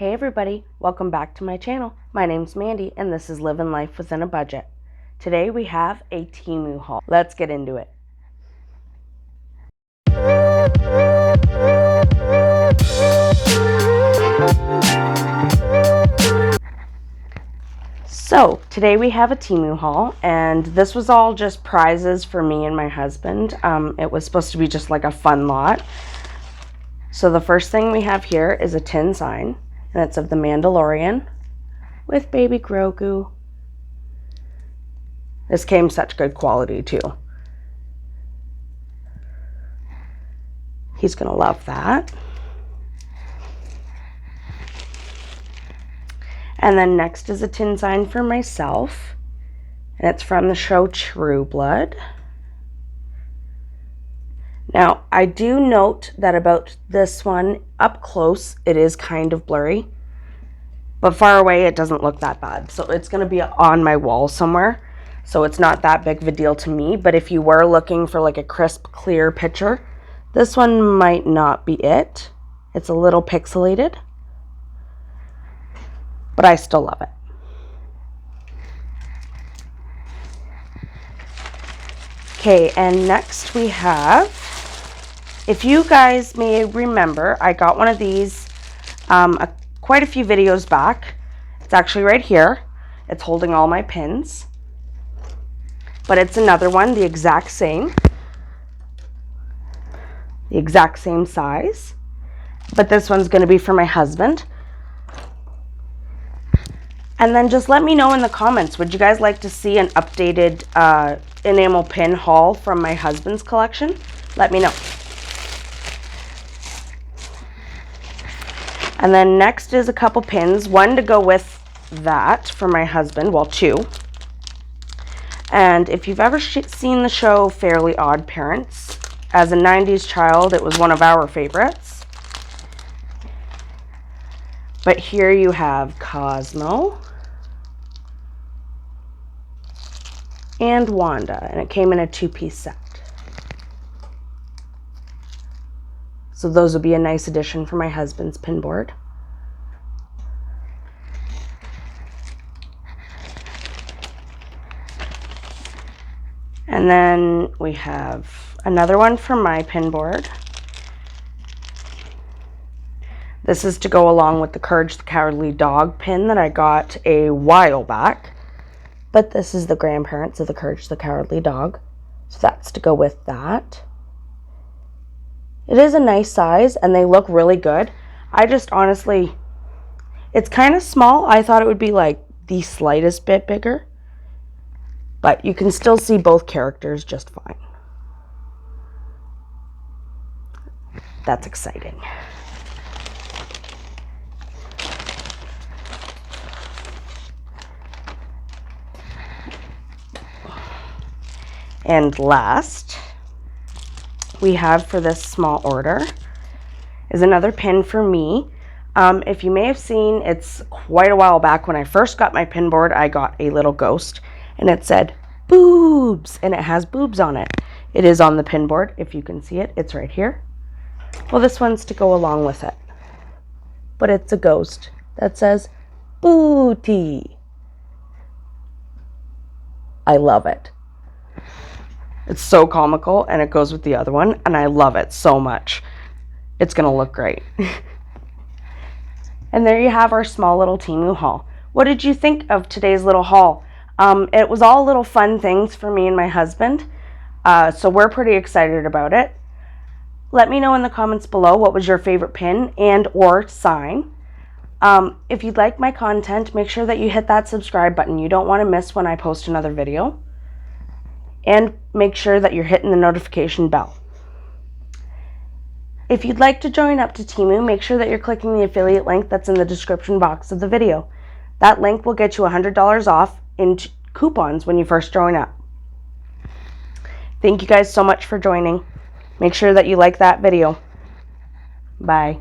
Hey everybody, welcome back to my channel. My name's Mandy and this is Living Life Within a Budget. Today we have a Temu haul. Let's get into it. So today we have a Temu haul, and this was all just prizes for me and my husband. It was supposed to be just like a fun lot. So the first thing we have here is a tin sign, and it's of the Mandalorian with baby Grogu. This came such good quality too. He's gonna love that. And then next is a tin sign for myself, and it's from the show True Blood. Now, I do note that about this one, up close, it is kind of blurry, but far away, it doesn't look that bad. So it's going to be on my wall somewhere, so it's not that big of a deal to me. But if you were looking for like a crisp, clear picture, this one might not be it. It's a little pixelated, but I still love it. Okay, and next we have, if you guys may remember, I got one of these quite a few videos back. It's actually right here. It's holding all my pins. But it's another one, the exact same. The exact same size. But this one's going to be for my husband. And then just let me know in the comments, would you guys like to see an updated enamel pin haul from my husband's collection? Let me know. And then next is a couple pins, one to go with that for my husband, well, two. And if you've ever seen the show Fairly Odd Parents, as a 90s child, it was one of our favorites. But here you have Cosmo and Wanda, and it came in a two-piece set. So those would be a nice addition for my husband's pin board. And then we have another one for my pin board. This is to go along with the Courage the Cowardly Dog pin that I got a while back. But this is the grandparents of the Courage the Cowardly Dog. So that's to go with that. It is a nice size and they look really good. I just honestly, it's kind of small. I thought it would be like the slightest bit bigger. But you can still see both characters just fine. That's exciting. And last, we have for this small order is another pin for me. If you may have seen, it's quite a while back when I first got my pin board, I got a little ghost and it said boobs, and it has boobs on it. It is on the pin board. If you can see it, it's right here. Well, this one's to go along with it, but it's a ghost that says booty. I love it. It's so comical, and it goes with the other one, and I love it so much. It's going to look great. And there you have our small little Temu haul. What did you think of today's little haul? It was all little fun things for me and my husband, so we're pretty excited about it. Let me know in the comments below what was your favorite pin and or sign. If you'd like my content, make sure that you hit that subscribe button. You don't want to miss when I post another video. And make sure that you're hitting the notification bell. If you'd like to join up to Temu, make sure that you're clicking the affiliate link that's in the description box of the video. That link will get you $100 off in coupons when you first join up. Thank you guys so much for joining. Make sure that you like that video. Bye.